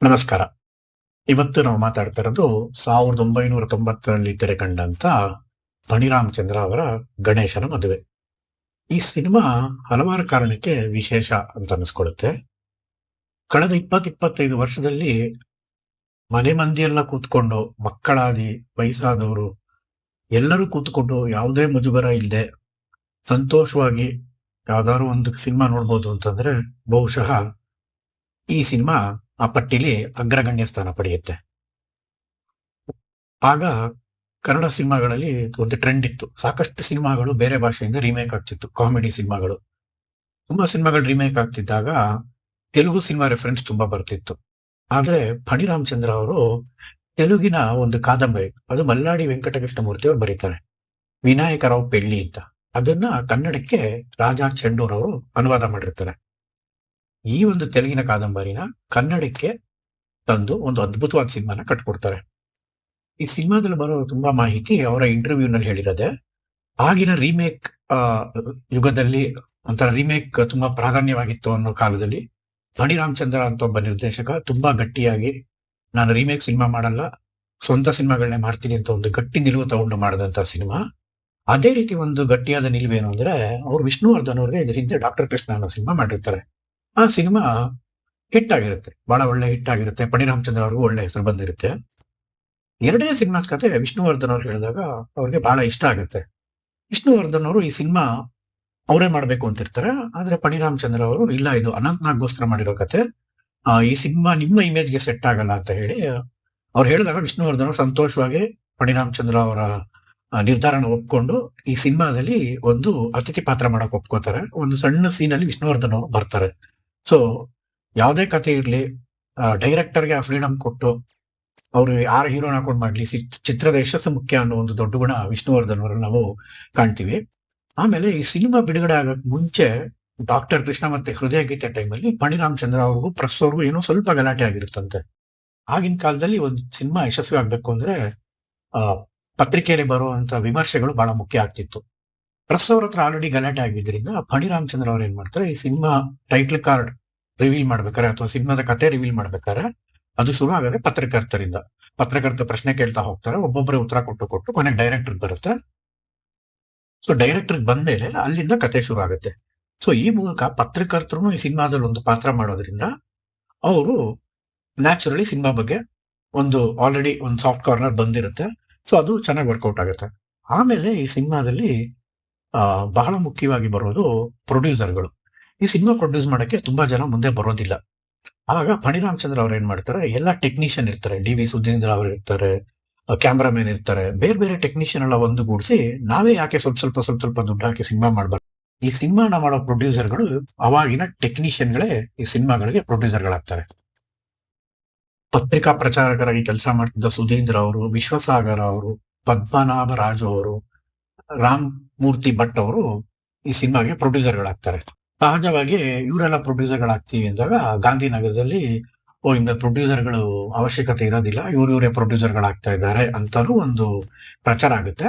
ನಮಸ್ಕಾರ. ಇವತ್ತು ನಾವು ಮಾತಾಡ್ತಾ ಇರೋದು 1990ರಲ್ಲಿ ತೆರೆ ಕಂಡಂತ ಫಣಿರಾಮಚಂದ್ರ ಅವರ ಗಣೇಶನ ಮದುವೆ. ಈ ಸಿನಿಮಾ ಹಲವಾರು ಕಾರಣಕ್ಕೆ ವಿಶೇಷ ಅಂತ ಅನಿಸ್ಕೊಳ್ಳುತ್ತೆ. ಕಳೆದ 20-25 ವರ್ಷದಲ್ಲಿ ಮನೆ ಮಂದಿಯೆಲ್ಲ ಕೂತ್ಕೊಂಡು, ಮಕ್ಕಳಾಗಿ, ವಯಸ್ಸಾದವರು ಎಲ್ಲರೂ ಕೂತ್ಕೊಂಡು ಯಾವುದೇ ಮುಜುಗರ ಇಲ್ಲದೆ ಸಂತೋಷವಾಗಿ ಯಾವ್ದಾದ್ರು ಒಂದು ಸಿನಿಮಾ ನೋಡ್ಬೋದು ಅಂತಂದ್ರೆ ಬಹುಶಃ ಈ ಸಿನಿಮಾ ಆ ಪಟ್ಟಿಲಿ ಅಗ್ರಗಣ್ಯ ಸ್ಥಾನ ಪಡೆಯುತ್ತೆ. ಆಗ ಕನ್ನಡ ಸಿನಿಮಾಗಳಲ್ಲಿ ಒಂದು ಟ್ರೆಂಡ್ ಇತ್ತು. ಸಾಕಷ್ಟು ಸಿನಿಮಾಗಳು ಬೇರೆ ಭಾಷೆಯಿಂದ ರೀಮೇಕ್ ಆಗ್ತಿತ್ತು. ಕಾಮಿಡಿ ಸಿನಿಮಾಗಳು, ತುಂಬಾ ಸಿನಿಮಾಗಳು ರೀಮೇಕ್ ಆಗ್ತಿದ್ದಾಗ ತೆಲುಗು ಸಿನಿಮಾ ರೆಫರೆನ್ಸ್ ತುಂಬಾ ಬರ್ತಿತ್ತು. ಆದ್ರೆ ಫಣಿರಾಮಚಂದ್ರ ಅವರು ತೆಲುಗಿನ ಒಂದು ಕಾದಂಬರಿ, ಅದು ಮಲ್ಲಾಡಿ ವೆಂಕಟಕೃಷ್ಣಮೂರ್ತಿ ಅವರು ಬರೀತಾರೆ, ವಿನಾಯಕರಾವ್ ಪೆಳ್ಳಿ ಅಂತ. ಅದನ್ನ ಕನ್ನಡಕ್ಕೆ ರಾಜಾ ಚೆಂಡೂರ್ ಅವರು ಅನುವಾದ ಮಾಡಿರ್ತಾರೆ. ಈ ಒಂದು ತೆಲುಗಿನ ಕಾದಂಬರಿನ ಕನ್ನಡಕ್ಕೆ ತಂದು ಒಂದು ಅದ್ಭುತವಾದ ಸಿನಿಮಾನ ಕಟ್ಕೊಡ್ತಾರೆ. ಈ ಸಿನಿಮಾದಲ್ಲಿ ಬರೋ ತುಂಬಾ ಮಾಹಿತಿ ಅವರ ಇಂಟರ್ವ್ಯೂನಲ್ಲಿ ಹೇಳಿರೋದೆ. ಆಗಿನ ರೀಮೇಕ್ ಯುಗದಲ್ಲಿ ಒಂಥರ ರೀಮೇಕ್ ತುಂಬಾ ಪ್ರಾಧಾನ್ಯವಾಗಿತ್ತು ಅನ್ನೋ ಕಾಲದಲ್ಲಿ ಫಣಿರಾಮಚಂದ್ರ ಅಂತ ಒಬ್ಬ ನಿರ್ದೇಶಕ ತುಂಬಾ ಗಟ್ಟಿಯಾಗಿ, ನಾನು ರೀಮೇಕ್ ಸಿನಿಮಾ ಮಾಡಲ್ಲ, ಸ್ವಂತ ಸಿನಿಮಾಗಳನ್ನೇ ಮಾಡ್ತೀನಿ ಅಂತ ಒಂದು ಗಟ್ಟಿ ನಿಲುವು ತಗೊಂಡು ಮಾಡಿದಂತ ಸಿನಿಮಾ. ಅದೇ ರೀತಿ ಒಂದು ಗಟ್ಟಿಯಾದ ನಿಲುವೇನು ಅಂದ್ರೆ, ಅವ್ರು ವಿಷ್ಣುವರ್ಧನ್ ಅವ್ರಿಗೆ ಇದ್ರ ಹಿಂದೆ ಡಾಕ್ಟರ್ ಕೃಷ್ಣ ಅನ್ನೋ ಸಿನಿಮಾ ಮಾಡಿರ್ತಾರೆ. ಆ ಸಿನಿಮಾ ಹಿಟ್ ಆಗಿರುತ್ತೆ, ಬಹಳ ಒಳ್ಳೆ ಹಿಟ್ ಆಗಿರುತ್ತೆ. ಫಣಿರಾಮಚಂದ್ರ ಅವ್ರಿಗೂ ಒಳ್ಳೆ ಹೆಸರು ಬಂದಿರುತ್ತೆ. ಎರಡನೇ ಸಿನಿಮಾ ಕತೆ ವಿಷ್ಣುವರ್ಧನ್ ಅವ್ರು ಹೇಳಿದಾಗ ಅವ್ರಿಗೆ ಬಹಳ ಇಷ್ಟ ಆಗುತ್ತೆ. ವಿಷ್ಣುವರ್ಧನ್ ಅವರು ಈ ಸಿನಿಮಾ ಅವರೇ ಮಾಡ್ಬೇಕು ಅಂತಿರ್ತಾರೆ. ಆದ್ರೆ ಫಣಿರಾಮಚಂದ್ರ ಅವರು ಇಲ್ಲ, ಇದು ಅನಂತ್ ನಾಗ್ಗೋಸ್ಕರ ಮಾಡಿರೋ ಕತೆ, ಈ ಸಿನಿಮಾ ನಿಮ್ಮ ಇಮೇಜ್ಗೆ ಸೆಟ್ ಆಗಲ್ಲ ಅಂತ ಹೇಳಿ ಅವ್ರು ಹೇಳಿದಾಗ ವಿಷ್ಣುವರ್ಧನ್ ಅವರು ಸಂತೋಷವಾಗಿ ಫಣಿರಾಮಚಂದ್ರ ಅವರ ನಿರ್ಧಾರನ ಒಪ್ಕೊಂಡು ಈ ಸಿನಿಮಾದಲ್ಲಿ ಒಂದು ಅತಿಥಿ ಪಾತ್ರ ಮಾಡಕ್ ಒಪ್ಕೋತಾರೆ. ಒಂದು ಸಣ್ಣ ಸೀನಲ್ಲಿ ವಿಷ್ಣುವರ್ಧನ್ ಅವರು ಬರ್ತಾರೆ. ಸೊ ಯಾವುದೇ ಕತೆ ಇರ್ಲಿ, ಡೈರೆಕ್ಟರ್ಗೆ ಆ ಫ್ರೀಡಮ್ ಕೊಟ್ಟು ಅವ್ರು ಯಾರ ಹೀರೋನ ಹಾಕೊಂಡು ಮಾಡ್ಲಿ, ಚಿತ್ರದ ಯಶಸ್ಸು ಮುಖ್ಯ ಅನ್ನೋ ಒಂದು ದೊಡ್ಡ ಗುಣ ವಿಷ್ಣುವರ್ಧನ್ ಅವರಲ್ಲಿ ನಾವು ಕಾಣ್ತೀವಿ. ಆಮೇಲೆ ಈ ಸಿನಿಮಾ ಬಿಡುಗಡೆ ಆಗಕ್ ಮುಂಚೆ ಡಾಕ್ಟರ್ ಕೃಷ್ಣ ಮತ್ತೆ ಹೃದಯ ಗೀತೆ ಟೈಮಲ್ಲಿ ಫಣಿರಾಮಚಂದ್ರ ಅವ್ರಿಗೂ ಪ್ರೆಸ್ ಅವ್ರಿಗೂ ಏನೋ ಸ್ವಲ್ಪ ಗಲಾಟೆ ಆಗಿರುತ್ತಂತೆ. ಆಗಿನ ಕಾಲದಲ್ಲಿ ಒಂದು ಸಿನಿಮಾ ಯಶಸ್ವಿ ಆಗ್ಬೇಕು ಅಂದ್ರೆ ಆ ಪತ್ರಿಕೆಯಲ್ಲಿ ಬರುವಂತ ವಿಮರ್ಶೆಗಳು ಬಹಳ ಮುಖ್ಯ ಆಗ್ತಿತ್ತು. ಪ್ರೆಸ್ ಅವ್ರ ಹತ್ರ ಆಲ್ರೆಡಿ ಗಲಾಟೆ ಆಗಿದ್ರಿಂದ ಫಣಿರಾಮಚಂದ್ರ ಅವ್ರು ಏನ್ ಮಾಡ್ತಾರೆ, ಈ ಸಿನಿಮಾ ಟೈಟ್ಲ್ ಕಾರ್ಡ್ ರಿವೀಲ್ ಮಾಡ್ಬೇಕಾರೆ ಅಥವಾ ಸಿನಿಮಾದ ಕತೆ ರಿವೀಲ್ ಮಾಡ್ಬೇಕಾದ್ರೆ ಅದು ಶುರು ಆಗದೆ ಪತ್ರಕರ್ತ ಪ್ರಶ್ನೆ ಕೇಳ್ತಾ ಹೋಗ್ತಾರೆ. ಒಬ್ಬೊಬ್ಬರೇ ಉತ್ತರ ಕೊಟ್ಟು ಕೊನೆಗೆ ಡೈರೆಕ್ಟರ್ ಬರುತ್ತೆ. ಸೊ ಡೈರೆಕ್ಟರ್ ಬಂದ್ಮೇಲೆ ಅಲ್ಲಿಂದ ಕತೆ ಶುರು ಆಗುತ್ತೆ. ಸೊ ಈ ಮೂಲಕ ಪತ್ರಕರ್ತರು ಈ ಸಿನಿಮಾದಲ್ಲಿ ಒಂದು ಪಾತ್ರ ಮಾಡೋದ್ರಿಂದ ಅವರು ನ್ಯಾಚುರಲಿ ಸಿನಿಮಾ ಬಗ್ಗೆ ಒಂದು ಆಲ್ರೆಡಿ ಒಂದು ಸಾಫ್ಟ್ ಕಾರ್ನರ್ ಬಂದಿರುತ್ತೆ. ಸೊ ಅದು ಚೆನ್ನಾಗಿ ವರ್ಕೌಟ್ ಆಗುತ್ತೆ. ಆಮೇಲೆ ಈ ಸಿನಿಮಾದಲ್ಲಿ ಬಹಳ ಮುಖ್ಯವಾಗಿ ಬರೋದು ಪ್ರೊಡ್ಯೂಸರ್ಗಳು. ಈ ಸಿನಿಮಾ ಪ್ರೊಡ್ಯೂಸ್ ಮಾಡಕ್ಕೆ ತುಂಬಾ ಜನ ಮುಂದೆ ಬರೋದಿಲ್ಲ. ಆಗ ಫಣಿರಾಮಚಂದ್ರ ಅವ್ರು ಏನ್ ಮಾಡ್ತಾರೆ, ಎಲ್ಲಾ ಟೆಕ್ನಿಷಿಯನ್ ಇರ್ತಾರೆ, ಡಿ.ವಿ. ಸುಧೀಂದ್ರ ಅವರು ಇರ್ತಾರೆ, ಕ್ಯಾಮ್ರಾಮನ್ ಇರ್ತಾರೆ, ಬೇರೆ ಬೇರೆ ಟೆಕ್ನಿಷಿಯನ್ ಎಲ್ಲ ಒಂದುಗೂಡಿಸಿ ನಾವೇ ಯಾಕೆ ಸ್ವಲ್ಪ ದುಡ್ಡು ಹಾಕಿ ಸಿನಿಮಾ ಮಾಡ್ಬಾರ್ದು. ಈ ಸಿನಿಮಾನ ಮಾಡೋ ಪ್ರೊಡ್ಯೂಸರ್ಗಳು ಅವಾಗಿನ ಟೆಕ್ನಿಷಿಯನ್ಗಳೇ ಈ ಸಿನಿಮಾಗಳಿಗೆ ಪ್ರೊಡ್ಯೂಸರ್ಗಳಾಗ್ತಾರೆ. ಪತ್ರಿಕಾ ಪ್ರಚಾರಕರಾಗಿ ಕೆಲಸ ಮಾಡ್ತಿದ್ದ ಸುಧೀಂದ್ರ ಅವರು, ವಿಶ್ವಸಾಗರ ಅವರು, ಪದ್ಮನಾಭ ರಾಜು ಅವರು, ರಾಮ್ ಮೂರ್ತಿ ಭಟ್ ಅವರು ಈ ಸಿನಿಮಾಗೆ ಪ್ರೊಡ್ಯೂಸರ್ಗಳಾಗ್ತಾರೆ. ಸಹಜವಾಗಿ ಇವರೆಲ್ಲ ಪ್ರೊಡ್ಯೂಸರ್ಗಳಾಗ್ತೀವಿ ಅಂದಾಗ ಗಾಂಧಿನಗರದಲ್ಲಿ ಇನ್ನು ಪ್ರೊಡ್ಯೂಸರ್ಗಳು ಅವಶ್ಯಕತೆ ಇರೋದಿಲ್ಲ, ಇವರೇ ಪ್ರೊಡ್ಯೂಸರ್ಗಳಾಗ್ತಾ ಇದ್ದಾರೆ ಅಂತಾನು ಒಂದು ಪ್ರಚಾರ ಆಗುತ್ತೆ.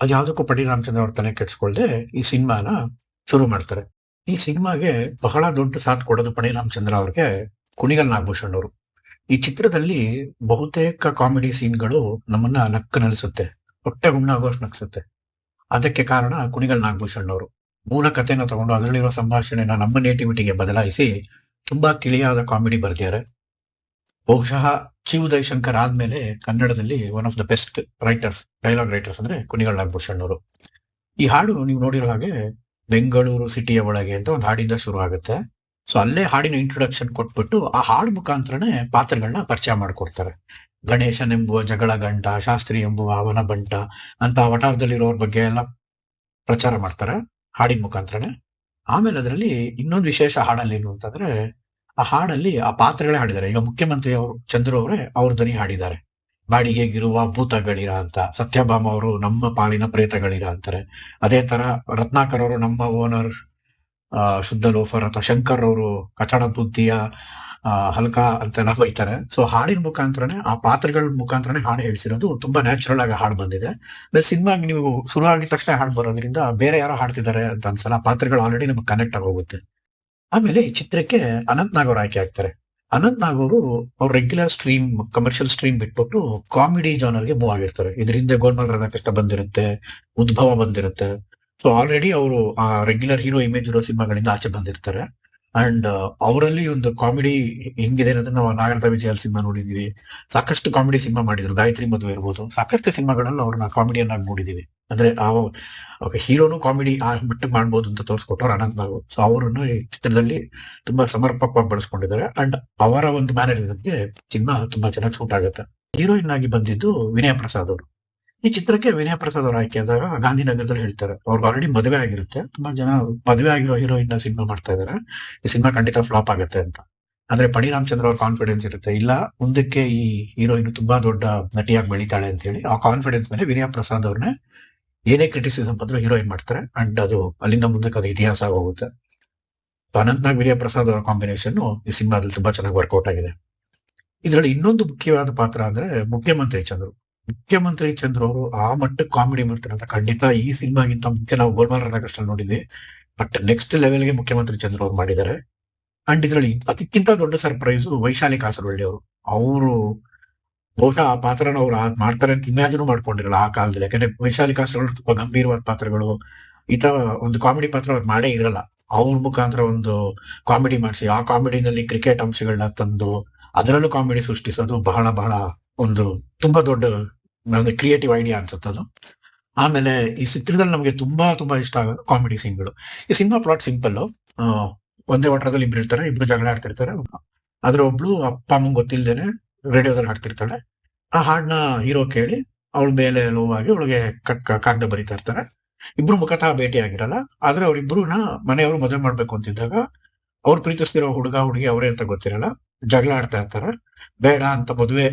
ಅದು ಯಾವುದಕ್ಕೂ ಫಣಿರಾಮಚಂದ್ರ ಅವ್ರ ತಲೆ ಕೆಡ್ಸ್ಕೊಳ್ದೆ ಈ ಸಿನಿಮಾನ ಶುರು ಮಾಡ್ತಾರೆ. ಈ ಸಿನಿಮಾಗೆ ಬಹಳ ದೊಡ್ಡ ಸಾಥ್ ಕೊಡೋದು ಫಣಿರಾಮಚಂದ್ರ ಅವ್ರಿಗೆ ಕುಣಿಗಲ್ ನಾಗಭೂಷಣ್ ಅವರು. ಈ ಚಿತ್ರದಲ್ಲಿ ಬಹುತೇಕ ಕಾಮಿಡಿ ಸೀನ್ಗಳು ನಮ್ಮನ್ನ ನಕ್ಕನಲಿಸುತ್ತೆ, ಹೊಟ್ಟೆ ಹುಣ್ಣಾಗೋಷ್ಟು ನಕ್ಸುತ್ತೆ. ಅದಕ್ಕೆ ಕಾರಣ ಕುಣಿಗಲ್ ನಾಗಭೂಷಣ್ ಅವರು. ಮೂಲ ಕಥೆನ ತಗೊಂಡು ಅದರಲ್ಲಿರೋ ಸಂಭಾಷಣೆನ ನಮ್ಮ ನೇಟಿವಿಟಿಗೆ ಬದಲಾಯಿಸಿ ತುಂಬಾ ತಿಳಿಯಾದ ಕಾಮಿಡಿ ಬರ್ದಿದ್ದಾರೆ. ಬಹುಶಃ ಚಿ ಉದಯಶಂಕರ್ ಆದ್ಮೇಲೆ ಕನ್ನಡದಲ್ಲಿ one of the best writers, dialogue writers ಅಂದ್ರೆ ಕುಣಿಗಲ್ ನಾಗಭೂಷಣ್ ಅವರು. ಈ ಹಾಡು ನೀವು ನೋಡಿರೋ ಹಾಗೆ ಬೆಂಗಳೂರು ಸಿಟಿಯ ಒಳಗೆ ಅಂತ ಒಂದು ಹಾಡಿಂದ ಶುರು ಆಗುತ್ತೆ. ಸೊ ಅಲ್ಲೇ ಹಾಡಿನ ಇಂಟ್ರೊಡಕ್ಷನ್ ಕೊಟ್ಬಿಟ್ಟು ಆ ಹಾಡು ಮುಖಾಂತರನೇ ಪಾತ್ರಗಳನ್ನ ಪರಿಚಯ ಮಾಡ್ಕೊಡ್ತಾರೆ. ಗಣೇಶನೆಂಬುವ ಜಗಳ ಗಂಟ, ಶಾಸ್ತ್ರಿ ಎಂಬುವ ಅವನ ಬಂಟ ಅಂತ ವಟಾರದಲ್ಲಿರೋರ್ ಬಗ್ಗೆ ಎಲ್ಲ ಪ್ರಚಾರ ಮಾಡ್ತಾರೆ ಹಾಡಿನ ಮುಖಾಂತರನೇ. ಆಮೇಲೆ ಅದರಲ್ಲಿ ಇನ್ನೊಂದು ವಿಶೇಷ ಹಾಡಲ್ಲಿ ಏನು ಅಂತಂದ್ರೆ, ಆ ಹಾಡಲ್ಲಿ ಆ ಪಾತ್ರಗಳೇ ಹಾಡಿದ್ದಾರೆ. ಈಗ ಮುಖ್ಯಮಂತ್ರಿ ಅವರು ಚಂದ್ರು ಅವರೇ ಅವ್ರ ಧ್ವನಿ ಹಾಡಿದ್ದಾರೆ. ಬಾಡಿಗೆಗಿರುವ ಭೂತಗಳಿರ ಅಂತ, ಸತ್ಯಭಾಮ ಅವರು ನಮ್ಮ ಪಾಲಿನ ಪ್ರೇತಗಳಿರ ಅಂತಾರೆ. ಅದೇ ತರ ರತ್ನಾಕರ್ ಅವರು ನಮ್ಮ ಓನರ್ ಶುದ್ಧ ಲೋಫರ್, ಅಥವಾ ಶಂಕರ್ ಅವರು ಕಚಡ ಬುದ್ಧಿಯ ಹಲ್ಕ ಅಂತೆಲ್ಲ ಬೈತಾರೆ. ಸೊ ಹಾಡಿನ ಮುಖಾಂತರನೇ, ಆ ಪಾತ್ರಗಳ ಮುಖಾಂತರನೇ ಹಾಡು ಹೇಳಿಸಿರೋದು ತುಂಬಾ ನ್ಯಾಚುರಲ್ ಆಗಿ ಹಾಡು ಬಂದಿದೆ. ಸಿನಿಮಾಗೆ ನೀವು ಶುರು ಆಗಿದ ತಕ್ಷಣ ಹಾಡು ಬರೋದ್ರಿಂದ ಬೇರೆ ಯಾರೋ ಹಾಡ್ತಿದ್ದಾರೆ ಅಂತ ಅನ್ಸಲ್ಲ, ಪಾತ್ರಗಳು ಆಲ್ರೆಡಿ ನಮ್ಗೆ ಕನೆಕ್ಟ್ ಆಗೋಗುತ್ತೆ. ಆಮೇಲೆ ಈ ಚಿತ್ರಕ್ಕೆ ಅನಂತ್ ನಾಗ್ ಅವ್ರು ಆಯ್ಕೆ ಆಗ್ತಾರೆ. ಅನಂತ್ ನಾಗ್ ಅವರು ಅವ್ರ ರೆಗ್ಯುಲರ್ ಸ್ಟ್ರೀಮ್ ಕಮರ್ಷಿಯಲ್ ಸ್ಟ್ರೀಮ್ ಬಿಟ್ಬಿಟ್ಟು ಕಾಮಿಡಿ ಜಾನರ್ಗೆ ಮೂವ್ ಆಗಿರ್ತಾರೆ. ಇದರಿಂದ ಗೋಲ್ಮಾಲ್ ರಾಧಾಕೃಷ್ಣ ಬಂದಿರುತ್ತೆ, ಉದ್ಭವ ಬಂದಿರುತ್ತೆ. ಸೊ ಆಲ್ರೆಡಿ ಅವರು ಆ ರೆಗ್ಯುಲರ್ ಹೀರೋ ಇಮೇಜ್ ಇರೋ ಸಿನಿಮಾಗಳಿಂದ ಆಚೆ ಬಂದಿರ್ತಾರೆ. ಅಂಡ್ ಅವರಲ್ಲಿ ಒಂದು ಕಾಮಿಡಿ ಹೆಂಗಿದೆ ಅನ್ನೋದನ್ನ ನಾವು ನಾಗರದ ವಿಜಯ ಸಿನಿಮಾ ನೋಡಿದೀವಿ. ಸಾಕಷ್ಟು ಕಾಮಿಡಿ ಸಿನಿಮಾ ಮಾಡಿದ್ರು, ಗಾಯತ್ರಿ ಮದುವೆ ಇರ್ಬೋದು, ಸಾಕಷ್ಟು ಸಿನಿಮಾಗಳಲ್ಲಿ ಅವ್ರನ್ನ ಕಾಮಿಡಿಯನ್ನಾಗಿ ನೋಡಿದೀವಿ. ಅಂದ್ರೆ ಆ ಹೀರೋನು ಕಾಮಿಡಿ ಆ ಮಟ್ಟಿಗೆ ಮಾಡ್ಬೋದು ಅಂತ ತೋರಿಸ್ಕೊಟ್ಟವ್ರು ಅನಂತ್ ನಾಗ್. ಸೊ ಅವರನ್ನು ಈ ಚಿತ್ರದಲ್ಲಿ ತುಂಬಾ ಸಮರ್ಪಕವಾಗಿ ಬಳಸ್ಕೊಂಡಿದ್ದಾರೆ. ಅಂಡ್ ಅವರ ಒಂದು ಮ್ಯಾನರಿಸಮ್ಗೆ ಸಿನಿಮಾ ತುಂಬಾ ಚೆನ್ನಾಗಿ ಸೂಟ್ ಆಗುತ್ತೆ. ಹೀರೋಯಿನ್ ಆಗಿ ಬಂದಿದ್ದು ವಿನಯ ಪ್ರಸಾದ್ ಅವರು. ಈ ಚಿತ್ರಕ್ಕೆ ವಿನಯ ಪ್ರಸಾದ್ ಅವರು ಆಯ್ಕೆ ಆದಾಗ ಗಾಂಧಿನಗರದಲ್ಲಿ ಹೇಳ್ತಾರೆ, ಅವ್ರಿಗೆ ಆಲ್ರೆಡಿ ಮದುವೆ ಆಗಿರುತ್ತೆ. ತುಂಬಾ ಜನ ಮದುವೆ ಆಗಿರೋ ಹೀರೋಯಿನ್ ಸಿನಿಮಾ ಮಾಡ್ತಾ ಇದಾರೆ, ಈ ಸಿನಿಮಾ ಖಂಡಿತ ಫ್ಲಾಪ್ ಆಗುತ್ತೆ ಅಂತ. ಅಂದ್ರೆ ಪಣಿ ರಾಮಚಂದ್ರ ಅವ್ರ ಕಾನ್ಫಿಡೆನ್ಸ್ ಇರುತ್ತೆ, ಇಲ್ಲ ಮುಂದಕ್ಕೆ ಈ ಹೀರೋಯಿನ್ ತುಂಬಾ ದೊಡ್ಡ ನಟಿಯಾಗಿ ಬೆಳಿತಾಳೆ ಅಂತ ಹೇಳಿ. ಆ ಕಾನ್ಫಿಡೆನ್ಸ್ ಮೇಲೆ ವಿನಯ ಪ್ರಸಾದ್ ಅವ್ರನ್ನೇ ಏನೇ ಕ್ರಿಟಿಸಿಸಮ್ ಬಂದ್ರು ಹೀರೋಯಿನ್ ಮಾಡ್ತಾರೆ. ಅಂಡ್ ಅದು ಅಲ್ಲಿಂದ ಮುಂದಕ್ಕೆ ಅದು ಇತಿಹಾಸ ಹೋಗುತ್ತೆ. ಅನಂತ್ನಾಗ್ ವಿನಯ ಪ್ರಸಾದ್ ಅವರ ಕಾಂಬಿನೇಷನ್ ಈ ಸಿನಿಮಾದಲ್ಲಿ ತುಂಬಾ ಚೆನ್ನಾಗಿ ವರ್ಕೌಟ್ ಆಗಿದೆ. ಇದರಲ್ಲಿ ಇನ್ನೊಂದು ಮುಖ್ಯವಾದ ಪಾತ್ರ ಅಂದ್ರೆ ಮುಖ್ಯಮಂತ್ರಿ ಚಂದ್ರು. ಮುಖ್ಯಮಂತ್ರಿ ಚಂದ್ರ ಅವರು ಆ ಮಟ್ಟಕ್ಕೆ ಕಾಮಿಡಿ ಮಾಡ್ತಾರೆ ಅಂತ ಖಂಡಿತ ಈ ಸಿನಿಮಾಗಿಂತ ಮುಂಚೆ ನಾವು ಗೋಲ್ಮಾಲ್ ರಾಧಾಕೃಷ್ಣ ನೋಡಿದ್ವಿ. ಬಟ್ ನೆಕ್ಸ್ಟ್ ಲೆವೆಲ್ಗೆ ಮುಖ್ಯಮಂತ್ರಿ ಚಂದ್ರ ಅವರು ಮಾಡಿದ್ದಾರೆ. ಅಂಡ್ ಇದರಲ್ಲಿ ಅದಕ್ಕಿಂತ ದೊಡ್ಡ ಸರ್ಪ್ರೈಸ್ ವೈಶಾಲಿ ಕಾಸರವಳ್ಳಿ ಅವರು. ಅವರು ಬಹುಶಃ ಆ ಪಾತ್ರನ ಅವ್ರು ಮಾಡ್ತಾರೆ ಅಂತ ಇಮ್ಯಾಜಿನ್ ಮಾಡ್ಕೊಂಡಿರಲ್ಲ ಆ ಕಾಲದಲ್ಲಿ. ಯಾಕಂದ್ರೆ ವೈಶಾಲಿ ಕಾಸರವಳ್ಳಿ ತುಂಬಾ ಗಂಭೀರವಾದ ಪಾತ್ರಗಳು, ಈ ತರ ಒಂದು ಕಾಮಿಡಿ ಪಾತ್ರ ಅವ್ರು ಮಾಡೇ ಇರಲ್ಲ. ಅವ್ರ ಮುಖಾಂತರ ಒಂದು ಕಾಮಿಡಿ ಮಾಡಿಸಿ ಆ ಕಾಮಿಡಿನಲ್ಲಿ ಕ್ರಿಕೆಟ್ ಅಂಶಗಳನ್ನ ತಂದು ಅದರಲ್ಲೂ ಕಾಮಿಡಿ ಸೃಷ್ಟಿಸೋದು ಬಹಳ ಬಹಳ ಒಂದು ತುಂಬಾ ದೊಡ್ಡ ಕ್ರಿಯೇಟಿವ್ ಐಡಿಯಾ ಅನ್ಸುತ್ತೆ ಅದು. ಆಮೇಲೆ ಈ ಚಿತ್ರದಲ್ಲಿ ನಮಗೆ ತುಂಬಾ ತುಂಬಾ ಇಷ್ಟ ಆಗೋದು ಕಾಮಿಡಿ ಸೀನ್ಗಳು. ಈ ಸಿನಿಮಾ ಪ್ಲಾಟ್ ಸಿಂಪಲ್. ಒಂದೇ ವಾಟರದಲ್ಲಿ ಇಬ್ರು ಇರ್ತಾರೆ, ಇಬ್ರು ಜಗಳ ಆಡ್ತಿರ್ತಾರೆ. ಅದ್ರ ಒಬ್ಳು ಅಪ್ಪ ಅಮ್ಮಂಗ್ ಗೊತ್ತಿಲ್ದೇನೆ ರೇಡಿಯೋದಲ್ಲಿ ಹಾಡ್ತಿರ್ತಾಳೆ. ಆ ಹಾಡ್ನ ಹೀರೋ ಕೇಳಿ ಅವಳ ಮೇಲೆ ಲೋವಾಗಿ ಅವಳಿಗೆ ಕಾಗದ ಬರೀತಾ ಇರ್ತಾರೆ. ಇಬ್ರು ಮುಖತಃ ಭೇಟಿ ಆಗಿರಲ್ಲ. ಆದ್ರೆ ಅವ್ರಿಬ್ರುನ ಮನೆಯವರು ಮದುವೆ ಮಾಡ್ಬೇಕು ಅಂತಿದ್ದಾಗ ಅವ್ರು ಪ್ರೀತಿಸ್ತಿರೋ ಹುಡುಗ ಹುಡುಗಿ ಅವರೇ ಅಂತ ಗೊತ್ತಿರಲ್ಲ, ಜಗಳ ಆಡ್ತಾ ಇರ್ತಾರೆ. ಬೇಡ ಅಂತ ಮದುವೆ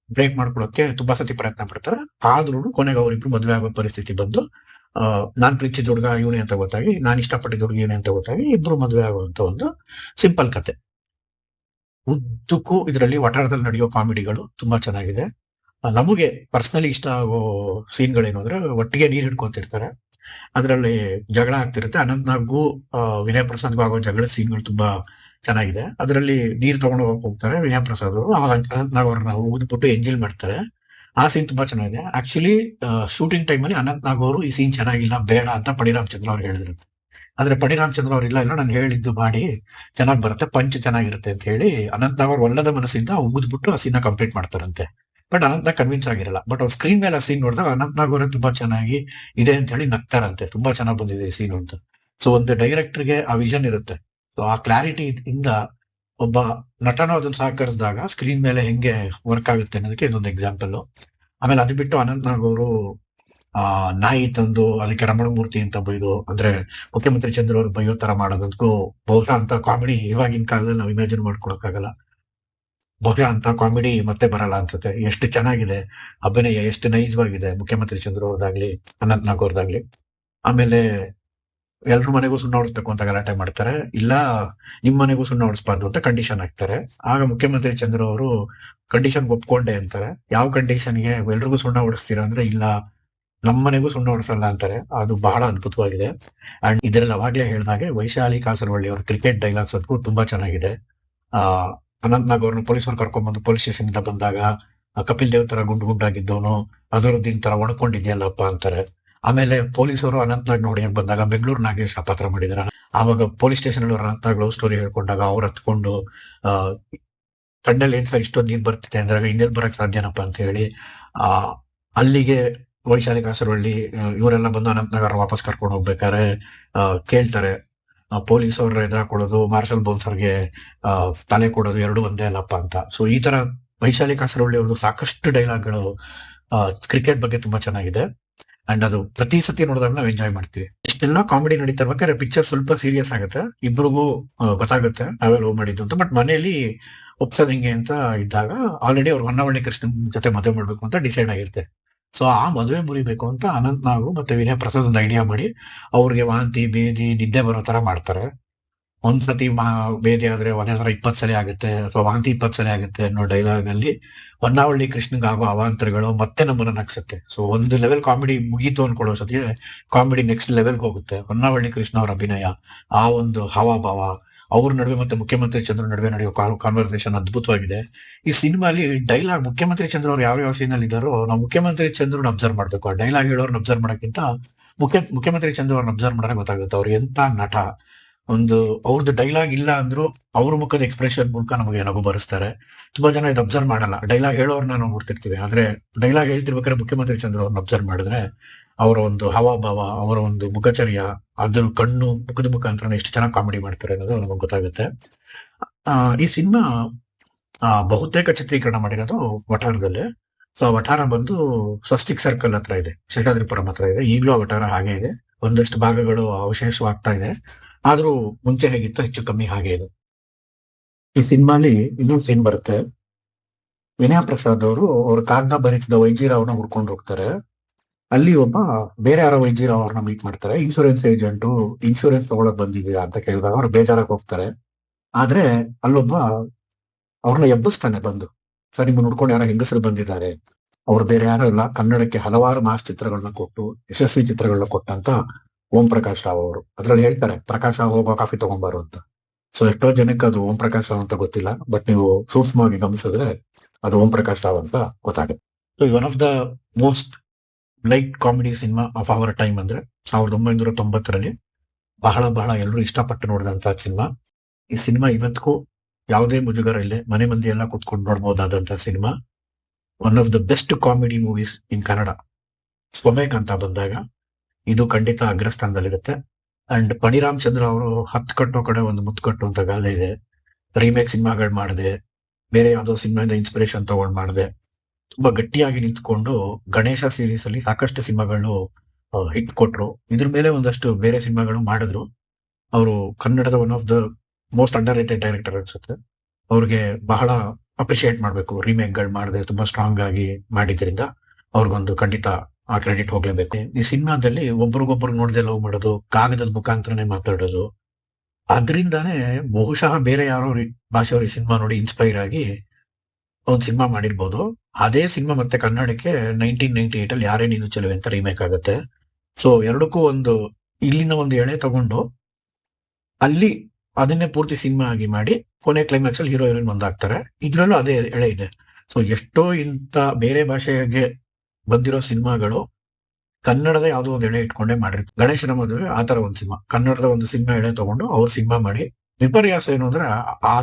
ಬ್ರೇಕ್ ಮಾಡ್ಕೊಳಕ್ಕೆ ತುಂಬಾ ಸತಿ ಪ್ರಯತ್ನ ಪಡ್ತಾರೆ. ಆದ್ರೂ ಕೊನೆಗೆ ಅವರಿಬ್ರು ಮದುವೆ ಆಗೋ ಪರಿಸ್ಥಿತಿ ಬಂದು ನಾನ್ ಪ್ರೀತಿಸಿದ ಹುಡುಗ ಇವನೇ ಅಂತ ಗೊತ್ತಾಗಿ, ನಾನ್ ಇಷ್ಟಪಟ್ಟಿದ್ದ ಹುಡುಗ ಇವನೇ ಅಂತ ಗೊತ್ತಾಗಿ ಇಬ್ರು ಮದುವೆ ಆಗುವಂತ ಒಂದು ಸಿಂಪಲ್ ಕತೆ. ಉದ್ದಕ್ಕೂ ಇದರಲ್ಲಿ ವಟಾರದಲ್ಲಿ ನಡೆಯೋ ಕಾಮಿಡಿಗಳು ತುಂಬಾ ಚೆನ್ನಾಗಿದೆ. ನಮಗೆ ಪರ್ಸನಲಿ ಇಷ್ಟ ಆಗೋ ಸೀನ್ಗಳೇನು ಅಂದ್ರೆ, ಒಟ್ಟಿಗೆ ನೀರ್ ಹಿಡ್ಕೊಂತಿರ್ತಾರೆ, ಅದರಲ್ಲಿ ಜಗಳ ಆಗ್ತಿರುತ್ತೆ. ಅನಂತ್ನಾಗ್ಗೂ ವಿನಯ ಪ್ರಸಾದ್ಗೂ ಆಗೋ ಜಗಳ ಸೀನ್ಗಳು ತುಂಬಾ ಚೆನ್ನಾಗಿದೆ. ಅದರಲ್ಲಿ ನೀರ್ ತಗೊಂಡು ಹೋಗ್ತಾರೆ ವಿನಯ ಪ್ರಸಾದ್ ಅವರು, ಅನಂತ್ನಾಗ್ ಅವ್ರನ್ನ ಊದ್ಬಿಟ್ಟು ಎಂಜಾಯ್ ಮಾಡ್ತಾರೆ. ಆ ಸೀನ್ ತುಂಬಾ ಚೆನ್ನಾಗಿದೆ. ಆಕ್ಚುಲಿ ಶೂಟಿಂಗ್ ಟೈಮ್ ಅಲ್ಲಿ ಅನಂತ್ನಾಗ್ ಅವರು ಈ ಸೀನ್ ಚೆನ್ನಾಗಿಲ್ಲ, ಬೇಡ ಅಂತ ಪಣಿ ರಾಮಚಂದ್ರ ಅವ್ರು ಹೇಳಿದ್ರು. ಆದ್ರೆ ಪಣಿ ರಾಮಚಂದ್ರ ಅವ್ರು ಇಲ್ಲ ನಾನು ಹೇಳಿದ್ದು ಮಾಡಿ ಚೆನ್ನಾಗಿ ಬರುತ್ತೆ, ಪಂಚ್ ಚೆನ್ನಾಗಿರುತ್ತೆ ಅಂತ ಹೇಳಿ ಅನಂತ್ನಾಗ್ ಅವ್ರು ಒಲ್ಲದ ಮನಸ್ಸಿಂದ ಊದ್ಬಿಟ್ಟು ಆ ಸೀನ್ ಕಂಪ್ಲೀಟ್ ಮಾಡ್ತಾರಂತೆ. ಬಟ್ ಅನಂತ್ನಾಗ್ ಕನ್ವಿನ್ಸ್ ಆಗಿರಲ್ಲ. ಬಟ್ ಅವ್ರ ಸ್ಕ್ರೀನ್ ಮೇಲೆ ಆ ಸೀನ್ ನೋಡಿದಾಗ ಅನಂತ್ನಾಗ್ ಅವರೇ ತುಂಬಾ ಚೆನ್ನಾಗಿ ಇದೆ ಅಂತ ಹೇಳಿ ನಗ್ತಾರಂತೆ, ತುಂಬಾ ಚೆನ್ನಾಗಿ ಬಂದಿದೆ ಈ ಸೀನ್ ಅಂತ. ಸೊ ಒಂದು ಡೈರೆಕ್ಟರ್ಗೆ ಆ ವಿಷನ್ ಇರುತ್ತೆ. ಸೊ ಆ ಕ್ಲಾರಿಟಿ ಇಂದ ಒಬ್ಬ ನಟನ ಅದನ್ನ ಸಹಕರಿಸಿದಾಗ ಸ್ಕ್ರೀನ್ ಮೇಲೆ ಹೆಂಗೆ ವರ್ಕ್ ಆಗುತ್ತೆ ಅನ್ನೋದಕ್ಕೆ ಇದೊಂದು ಎಕ್ಸಾಂಪಲ್. ಆಮೇಲೆ ಅದು ಬಿಟ್ಟು ಅನಂತ್ನಾಗ್ ಅವರು ನಾಯಿ ತಂದು ಅದಕ್ಕೆ ರಮಣಮೂರ್ತಿ ಅಂತ ಬೈದು, ಅಂದ್ರೆ ಮುಖ್ಯಮಂತ್ರಿ ಚಂದ್ರ ಅವರು ಬೈಯೋ ತರ ಮಾಡೋದಕ್ಕೂ ಬಹುಶಃ ಅಂತ ಕಾಮಿಡಿ ಇವಾಗಿನ ಕಾಲದಲ್ಲಿ ನಾವು ಇಮ್ಯಾಜಿನ್ ಮಾಡ್ಕೊಳಕ್ಕಾಗಲ್ಲ. ಬಹುಶಃ ಅಂತ ಕಾಮಿಡಿ ಮತ್ತೆ ಬರಲ್ಲ ಅನ್ಸುತ್ತೆ. ಎಷ್ಟು ಚೆನ್ನಾಗಿದೆ ಅಭಿನಯ, ಎಷ್ಟು ನೈಜವಾಗಿದೆ ಮುಖ್ಯಮಂತ್ರಿ ಚಂದ್ರ ಅವ್ರದಾಗ್ಲಿ ಅನಂತ್ನಾಗ್ ಅವ್ರದಾಗ್ಲಿ. ಆಮೇಲೆ ಎಲ್ರ ಮನೆಗೂ ಸುಣ್ಣ ಹೊಡಿಸ್ಬೇಕು ಅಂತ ಗಲಾಟೆ ಮಾಡ್ತಾರೆ, ಇಲ್ಲ ನಿಮ್ ಮನೆಗೂ ಸುಣ್ಣ ಹೊಡಿಸ್ಬಾರ್ದು ಅಂತ ಕಂಡೀಷನ್ ಹಾಕ್ತಾರೆ. ಆಗ ಮುಖ್ಯಮಂತ್ರಿ ಚಂದ್ರ ಅವರು ಕಂಡೀಷನ್ ಒಪ್ಕೊಂಡೆ ಅಂತಾರೆ. ಯಾವ ಕಂಡೀಷನ್ಗೆ ಎಲ್ರಿಗೂ ಸುಣ್ಣ ಹೊಡಿಸ್ತೀರಾ ಅಂದ್ರೆ, ಇಲ್ಲ ನಮ್ಮ ಮನೆಗೂ ಸುಣ್ಣ ಹೊಡಿಸಲ್ಲ ಅಂತಾರೆ. ಅದು ಬಹಳ ಅದ್ಭುತವಾಗಿದೆ. ಅಂಡ್ ಇದರಲ್ಲಿ ಅವಾಗ್ಲೇ ಹೇಳ್ದಾಗೆ ವೈಶಾಲಿ ಕಾಸರವಳ್ಳಿ ಅವ್ರ ಕ್ರಿಕೆಟ್ ಡೈಲಾಗ್ಸ್ ಅದಕ್ಕೂ ತುಂಬಾ ಚೆನ್ನಾಗಿದೆ. ಆ ಅನಂತ್ನಾಗ್ ಅವ್ರನ್ನ ಪೊಲೀಸರು ಕರ್ಕೊಂಡ್ಬಂದು ಪೊಲೀಸ್ ಸ್ಟೇಷನ್ ಇಂದ ಬಂದಾಗ ಕಪಿಲ್ ದೇವ್ ತರ ಗುಂಡಾಗಿದ್ದವನು ಅದರದ್ದಿನ ತರ ಒಣಕೊಂಡಿದ್ಯಲ್ಲಪ್ಪ ಅಂತಾರೆ. ಆಮೇಲೆ ಪೊಲೀಸರು ಅನಂತ್ನಾಗ್ ನೋಡಿ ಬಂದಾಗ ಬೆಂಗಳೂರು ನಾಗೇಶ್ ಆ ಪಾತ್ರ ಮಾಡಿದಾರೆ. ಆವಾಗ ಪೊಲೀಸ್ ಸ್ಟೇಷನ್ ಅಲ್ಲಿ ಅನಂತ್ನಾಗ್ ಲವ್ ಸ್ಟೋರಿ ಹೇಳ್ಕೊಂಡಾಗ ಅವ್ರು ಹತ್ಕೊಂಡು ಕಣ್ಣಲ್ಲಿ ಏನ್ ಸರ್ ಇಷ್ಟೊಂದು ನೀರ್ ಬರ್ತಿದೆ ಅಂದಾಗ ಇನ್ನೆಲ್ ಬರಕ್ ಸಾಧ್ಯನಪ್ಪ ಅಂತ ಹೇಳಿ ಅಲ್ಲಿಗೆ ವೈಶಾಲಿ ಕಾಸರವಳ್ಳಿ ಇವರೆಲ್ಲ ಬಂದು ಅನಂತ್ನಾಗ್ ವಾಪಸ್ ಕರ್ಕೊಂಡು ಹೋಗ್ಬೇಕಾದ್ರೆ ಕೇಳ್ತಾರೆ, ಪೊಲೀಸ್ ಅವ್ರ ಎದುರಾಕೊಳ್ಳೋದು ಮಾರ್ಷಲ್ ಬೌನ್ಸರ್ಗೆ ತಲೆ ಕೊಡೋದು ಎರಡು ಒಂದೇ ಅಲ್ಲಪ್ಪ ಅಂತ. ಸೊ ಈ ತರ ವೈಶಾಲಿ ಕಾಸರವಳ್ಳಿ ಅವ್ರದ್ದು ಸಾಕಷ್ಟು ಡೈಲಾಗ್ಗಳು ಕ್ರಿಕೆಟ್ ಬಗ್ಗೆ ತುಂಬಾ ಚೆನ್ನಾಗಿದೆ. ಅಂಡ್ ಅದು ಪ್ರತಿ ಸತಿ ನೋಡಿದಾಗ ನಾವು ಎಂಜಾಯ್ ಮಾಡ್ತೀವಿ. ಇಷ್ಟೆಲ್ಲ ಕಾಮಿಡಿ ನಡೀತಾ ಇರ್ಬೇಕಾದ್ರೆ ಪಿಕ್ಚರ್ ಸ್ವಲ್ಪ ಸೀರಿಯಸ್ ಆಗುತ್ತೆ, ಇಬ್ರಿಗೂ ಗೊತ್ತಾಗುತ್ತೆ ನಾವೇ ಲವ್ ಮಾಡಿದ್ದು ಅಂತ. ಬಟ್ ಮನೆಯಲ್ಲಿ ಒಪ್ಸೋದ್ ಹೆಂಗೆ ಅಂತ ಇದ್ದಾಗ ಆಲ್ರೆಡಿ ಅವ್ರು ಹೊನ್ನವಳ್ಳಿ ಕೃಷ್ಣನ್ ಜೊತೆ ಮದುವೆ ಮಾಡ್ಬೇಕು ಅಂತ ಡಿಸೈಡ್ ಆಗಿರುತ್ತೆ. ಸೊ ಆ ಮದುವೆ ಮುರಿಬೇಕು ಅಂತ ಅನಂತ್ನಾಗ್ ಮತ್ತೆ ವಿನಯ ಪ್ರಸಾದ್ ಒಂದು ಐಡಿಯಾ ಮಾಡಿ ಅವ್ರಿಗೆ ವಾಂತಿ ಬೇದಿ ನಿದ್ದೆ ಬರೋ ತರ ಮಾಡ್ತಾರೆ. ಒಂದ್ಸತಿ ಬೇದಿ ಆದ್ರೆ ಒಂದೇ ತರ 20 ಸಲ ಆಗುತ್ತೆ, ಅಥವಾ ವಾಂತಿ 20 ಸಲ ಆಗುತ್ತೆ ಅನ್ನೋ ಡೈಲಾಗ್ ಅಲ್ಲಿ ಹೊನ್ನಾವಳ್ಳಿ ಕೃಷ್ಣಗ್ ಆಗೋ ಅವಾಂತರಗಳು ಮತ್ತೆ ನಮ್ಮನ್ನ ನಗ್ಸುತ್ತೆ. ಸೊ ಒಂದು ಲೆವೆಲ್ ಕಾಮಿಡಿ ಮುಗೀತು ಅನ್ಕೊಳ್ಳೋ ಸತಿಗೆ ಕಾಮಿಡಿ ನೆಕ್ಸ್ಟ್ ಲೆವೆಲ್ ಹೋಗುತ್ತೆ. ಹೊನ್ನಾವಳ್ಳಿ ಕೃಷ್ಣ ಅವ್ರ ಅಭಿನಯ, ಆ ಒಂದು ಹಾವಭಾವ, ಅವ್ರ ನಡುವೆ ಮತ್ತೆ ಮುಖ್ಯಮಂತ್ರಿ ಚಂದ್ರ ನಡುವೆ ನಡೆಯೋ ಕಾನ್ವರ್ಸೇಷನ್ ಅದ್ಭುತವಾಗಿದೆ. ಈ ಸಿನಿಮಾಲಿ ಡೈಲಾಗ್ ಮುಖ್ಯಮಂತ್ರಿ ಚಂದ್ರ ಅವ್ರು ಯಾವ ಸೀನ್ ಅಲ್ಲಿ ಇದ್ದಾರೋ ನಾವು ಮುಖ್ಯಮಂತ್ರಿ ಚಂದ್ರನ ಅಬ್ಸರ್ವ್ ಮಾಡ್ಬೇಕು. ಆ ಡೈಲಾಗ್ ಹೇಳೋರ್ನ ಅಬ್ಸರ್ವ್ ಮಾಡೋಕ್ಕಿಂತ ಮುಖ್ಯಮಂತ್ರಿ ಚಂದ್ರ ಅವ್ರನ್ನ ಅಬ್ಸರ್ವ್ ಮಾಡಿದ್ರೆ ಗೊತ್ತಾಗುತ್ತೆ ಅವ್ರು ಎಂತ ನಟ. ಒಂದು ಅವ್ರದ್ದು ಡೈಲಾಗ್ ಇಲ್ಲ ಅಂದ್ರೂ ಅವ್ರ ಮುಖದ ಎಕ್ಸ್ಪ್ರೆಷನ್ ಮೂಲಕ ನಮಗೆ ನಗು ಬರೆಸ್ತಾರೆ. ತುಂಬಾ ಜನ ಇದು ಅಬ್ಸರ್ವ್ ಮಾಡಲ್ಲ, ಡೈಲಾಗ್ ಹೇಳೋರ್ನ ನಾವು ನೋಡ್ತಿರ್ತೀವಿ. ಆದ್ರೆ ಡೈಲಾಗ್ ಹೇಳ್ತಿರ್ಬೇಕಾದ್ರೆ ಮುಖ್ಯಮಂತ್ರಿ ಚಂದ್ರ ಅವ್ರನ್ನ ಅಬ್ಸರ್ವ್ ಮಾಡಿದ್ರೆ ಅವರ ಒಂದು ಹಾವಭಾವ, ಅವರ ಒಂದು ಮುಖಚರ್ಯ, ಅದ್ರ ಕಣ್ಣು ಮುಖದ ಮುಖಾಂತರ ಎಷ್ಟು ಚೆನ್ನಾಗಿ ಕಾಮಿಡಿ ಮಾಡ್ತಾರೆ ಅನ್ನೋದು ನಮಗೆ ಗೊತ್ತಾಗುತ್ತೆ. ಈ ಸಿನಿಮಾ ಬಹುತೇಕ ಚಿತ್ರೀಕರಣ ಮಾಡಿರೋದು ವಠಾರದಲ್ಲಿ. ಸೊ ಆ ವಠಾರ ಬಂದು ಸ್ವಸ್ತಿಕ್ ಸರ್ಕಲ್ ಹತ್ರ ಇದೆ, ಶೇಷಾದ್ರಿಪುರಂ ಹತ್ರ ಇದೆ. ಈಗಲೂ ಆ ವಠಾರ ಹಾಗೆ ಇದೆ, ಒಂದಷ್ಟು ಭಾಗಗಳು ಅವಶೇಷವಾಗ್ತಾ ಇದೆ. ಆದ್ರೂ ಮುಂಚೆ ಹೇಗಿತ್ತು ಹೆಚ್ಚು ಕಮ್ಮಿ ಹಾಗೆ ಇದೆ. ಈ ಸಿನಿಮಾಲಿ ಇನ್ನೊಂದು ಸೀನ್ ಬರುತ್ತೆ. ವಿನಯ ಪ್ರಸಾದ್ ಅವರು ಅವ್ರ ಕಾಗ್ದ ಬರೀತಿದ್ದ ವೈಜಿರಾವ್ನ ಹುಡ್ಕೊಂಡು ಹೋಗ್ತಾರೆ. ಅಲ್ಲಿ ಒಬ್ಬ ಬೇರೆ ಯಾರೋ ವೈಜಿರಾವ್ ಅವ್ರನ್ನ ಮೀಟ್ ಮಾಡ್ತಾರೆ. ಇನ್ಶೂರೆನ್ಸ್ ಏಜೆಂಟು ಇನ್ಶೂರೆನ್ಸ್ ತಗೊಳಕ್ ಬಂದಿದ್ದೀರಾ ಅಂತ ಕೇಳಿದಾಗ ಅವ್ರು ಬೇಜಾರಾಗಿ ಹೋಗ್ತಾರೆ. ಆದ್ರೆ ಅಲ್ಲೊಬ್ಬ ಅವ್ರನ್ನ ಎಬ್ಬಿಸ್ತಾನೆ ಬಂದು, ಸರ್ ನಿಮ್ಮ ನೋಡ್ಕೊಂಡು ಯಾರೋ ಹೆಂಗಸರು ಬಂದಿದ್ದಾರೆ, ಅವ್ರು ಬೇರೆ ಯಾರು ಇಲ್ಲ, ಕನ್ನಡಕ್ಕೆ ಹಲವಾರು ಮಾಸ್ ಚಿತ್ರಗಳನ್ನ ಕೊಟ್ಟು ಯಶಸ್ವಿ ಚಿತ್ರಗಳನ್ನ ಕೊಟ್ಟಂತ ಓಂ ಪ್ರಕಾಶ್ ರಾವ್ ಅವರು. ಅದ್ರಲ್ಲಿ ಹೇಳ್ತಾರೆ ಪ್ರಕಾಶ್ ರಾವ್ ಹೋಗೋ ಕಾಫಿ ತಗೊಂಬಾರು ಅಂತ. ಸೊ ಎಷ್ಟೋ ಜನಕ್ಕೆ ಅದು ಓಂ ಪ್ರಕಾಶ್ ರಾವ್ ಅಂತ ಗೊತ್ತಿಲ್ಲ, ಬಟ್ ನೀವು ಸೂಕ್ಷ್ಮವಾಗಿ ಗಮನಿಸಿದ್ರೆ ಅದು ಓಂ ಪ್ರಕಾಶ್ ರಾವ್ ಅಂತ ಗೊತ್ತಾಗುತ್ತೆ. One of the most light comedy cinema of our time ಅಂದ್ರೆ 1990ರಲ್ಲಿ ಬಹಳ ಬಹಳ ಎಲ್ಲರೂ ಇಷ್ಟಪಟ್ಟು ನೋಡಿದಂತ ಸಿನಿಮಾ. ಈ ಸಿನಿಮಾ ಇವತ್ತಿಗೂ ಯಾವುದೇ ಮುಜುಗರ ಇಲ್ಲೇ ಮನೆ ಮಂದಿ ಎಲ್ಲ ಕುತ್ಕೊಂಡು ನೋಡ್ಬೋದಾದಂತ cinema. One of the best comedy movies in Kannada. ಸ್ವಮೇಕ್ ಅಂತ ಬಂದಾಗ ಇದು ಖಂಡಿತ ಅಗ್ರಸ್ಥಾನದಲ್ಲಿರುತ್ತೆ. ಅಂಡ್ ಪಣಿರಾಮ್ ಚಂದ್ರ ಅವರು 10 ಕಟ್ಟೋ ಕಡೆ ಒಂದು ಮುತ್ತು ಕಟ್ಟು ಅಂತ ಗಾದೆ ಇದೆ. ರೀಮೇಕ್ ಸಿನಿಮಾಗಳು ಮಾಡಿದೆ, ಬೇರೆ ಯಾವುದೋ ಸಿನಿಮಾಯಿಂದ ಇನ್ಸ್ಪಿರೇಷನ್ ತಗೊಂಡು ಮಾಡಿದೆ. ತುಂಬಾ ಗಟ್ಟಿಯಾಗಿ ನಿಂತ್ಕೊಂಡು ಗಣೇಶ ಸೀರೀಸ್ ಅಲ್ಲಿ ಸಾಕಷ್ಟು ಸಿನಿಮಾಗಳು ಹಿಟ್ ಕೊಟ್ರು. ಇದ್ರ ಮೇಲೆ ಒಂದಷ್ಟು ಬೇರೆ ಸಿನಿಮಾಗಳು ಮಾಡಿದ್ರು. ಅವರು ಕನ್ನಡದ one of the most under rated director ಅನ್ಸುತ್ತೆ. ಅವ್ರಿಗೆ ಬಹಳ ಅಪ್ರಿಶಿಯೇಟ್ ಮಾಡ್ಬೇಕು. ರೀಮೇಕ್ಗಳು ಮಾಡಿದೆ, ತುಂಬಾ ಸ್ಟ್ರಾಂಗ್ ಆಗಿ ಮಾಡಿದ್ರಿಂದ ಅವ್ರಿಗೊಂದು ಖಂಡಿತ ಆ ಕ್ರೆಡಿಟ್ ಹೋಗ್ಲೇಬೇಕು. ಈ ಸಿನಿಮಾದಲ್ಲಿ ಒಬ್ರಿಗೊಬ್ರು ನೋಡದೆ ಲವ್ ಮಾಡೋದು, ಕಾಗದದ ಮುಖಾಂತರನೇ ಮಾತಾಡೋದು, ಅದರಿಂದಾನೇ ಬಹುಶಃ ಬೇರೆ ಯಾರೋ ಭಾಷೆಯವರು ಈ ಸಿನಿಮಾ ನೋಡಿ ಇನ್ಸ್ಪೈರ್ ಆಗಿ ಒಂದು ಸಿನಿಮಾ ಮಾಡಿರ್ಬೋದು. ಅದೇ ಸಿನಿಮಾ ಮತ್ತೆ ಕನ್ನಡಕ್ಕೆ 1998 ಅಲ್ಲಿ ಯಾರೇ ನೀನು ಚೆಲುವೆ ಅಂತ ರೀಮೇಕ್ ಆಗುತ್ತೆ. ಸೊ ಎರಡಕ್ಕೂ ಒಂದು ಇಲ್ಲಿನ ಒಂದು ಎಳೆ ತಗೊಂಡು ಅಲ್ಲಿ ಅದನ್ನೇ ಪೂರ್ತಿ ಸಿನಿಮಾ ಆಗಿ ಮಾಡಿ ಕೊನೆ ಕ್ಲೈಮ್ಯಾಕ್ಸ್ ಅಲ್ಲಿ ಹೀರೋ ಹೀರೋಯಿನ್ ಒಂದಾಗ್ತಾರೆ. ಇದ್ರಲ್ಲೂ ಅದೇ ಎಳೆ ಇದೆ. ಸೊ ಎಷ್ಟೋ ಇಂಥ ಬೇರೆ ಭಾಷೆಗೆ ಬಂದಿರೋ ಸಿನಿಮಾಗಳು ಕನ್ನಡದ ಯಾವುದೋ ಒಂದು ಎಳೆ ಇಟ್ಕೊಂಡೇ ಮಾಡಿರ್ತಾರೆ. ಗಣೇಶನ ಮದುವೆ ಆ ತರ ಒಂದು ಸಿನಿಮಾ, ಕನ್ನಡದ ಒಂದು ಸಿನಿಮಾ ಎಳೆ ತಗೊಂಡು ಅವ್ರು ಸಿನಿಮಾ ಮಾಡಿ. ವಿಪರ್ಯಾಸ ಏನು ಅಂದ್ರೆ ಆ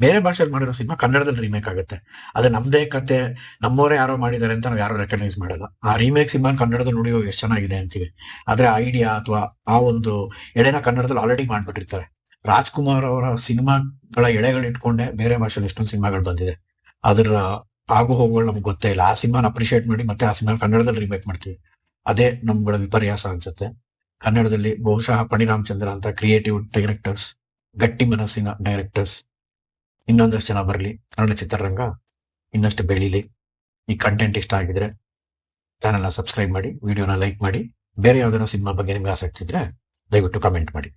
ಬೇರೆ ಭಾಷೆಯಲ್ಲಿ ಮಾಡಿರೋ ಸಿನಿಮಾ ಕನ್ನಡದಲ್ಲಿ ರೀಮೇಕ್ ಆಗುತ್ತೆ. ಅದೇ ನಮ್ದೇ ಕತೆ, ನಮ್ಮವರೇ ಯಾರೋ ಮಾಡಿದ್ದಾರೆ ಅಂತ ನಾವು ಯಾರು ರೆಕಗ್ನೈಸ್ ಮಾಡಲ್ಲ. ಆ ರೀಮೇಕ್ ಸಿನಿಮಾ ಕನ್ನಡದಲ್ಲಿ ನೋಡಿಯೋ ಎಷ್ಟು ಚೆನ್ನಾಗಿದೆ ಅಂತೀವಿ. ಆದ್ರೆ ಐಡಿಯಾ ಅಥವಾ ಆ ಒಂದು ಎಳೆನ ಕನ್ನಡದಲ್ಲಿ ಆಲ್ರೆಡಿ ಮಾಡ್ಬಿಟ್ಟಿರ್ತಾರೆ. ರಾಜ್ಕುಮಾರ್ ಅವರ ಸಿನಿಮಾಗಳ ಎಳೆಗಳು ಇಟ್ಕೊಂಡೆ ಬೇರೆ ಭಾಷೆಯಲ್ಲಿ ಎಷ್ಟೊಂದು ಸಿನಿಮಾಗಳು ಬಂದಿದೆ. ಅದರ ಆಗು ಹೋಗುಗಳು ನಮ್ಗೆ ಗೊತ್ತೇ ಇಲ್ಲ. ಆ ಸಿನಿಮಾನ ಅಪ್ರಿಶಿಯೇಟ್ ಮಾಡಿ ಮತ್ತೆ ಆ ಸಿನಿಮಾ ಕನ್ನಡದಲ್ಲಿ ರೀಮೇಕ್ ಮಾಡ್ತೀವಿ. ಅದೇ ನಮ್ಗಳ ವಿಪರ್ಯಾಸ ಅನ್ಸುತ್ತೆ. ಕನ್ನಡದಲ್ಲಿ ಬಹುಶಃ ಪಣಿರಾಮ್ ಚಂದ್ರ ಅಂತ ಕ್ರಿಯೇಟಿವ್ ಡೈರೆಕ್ಟರ್ಸ್, ಗಟ್ಟಿ ಮನಸ್ಸಿನ ಡೈರೆಕ್ಟರ್ಸ್ ಇನ್ನೊಂದಷ್ಟು ಜನ ಬರಲಿ. ಕನ್ನಡ ಚಿತ್ರರಂಗ ಇನ್ನಷ್ಟು ಬೆಳೀಲಿ. ಈ ಕಂಟೆಂಟ್ ಇಷ್ಟ ಆಗಿದ್ರೆ ಚಾನೆಲ್ನ ಸಬ್ಸ್ಕ್ರೈಬ್ ಮಾಡಿ, ವಿಡಿಯೋನ ಲೈಕ್ ಮಾಡಿ. ಬೇರೆ ಯಾವ್ದಾರ ಸಿನಿಮಾ ಬಗ್ಗೆ ನಿಮ್ಗೆ ಆಸಕ್ತಿ ಇದ್ರೆ ದಯವಿಟ್ಟು ಕಮೆಂಟ್ ಮಾಡಿ.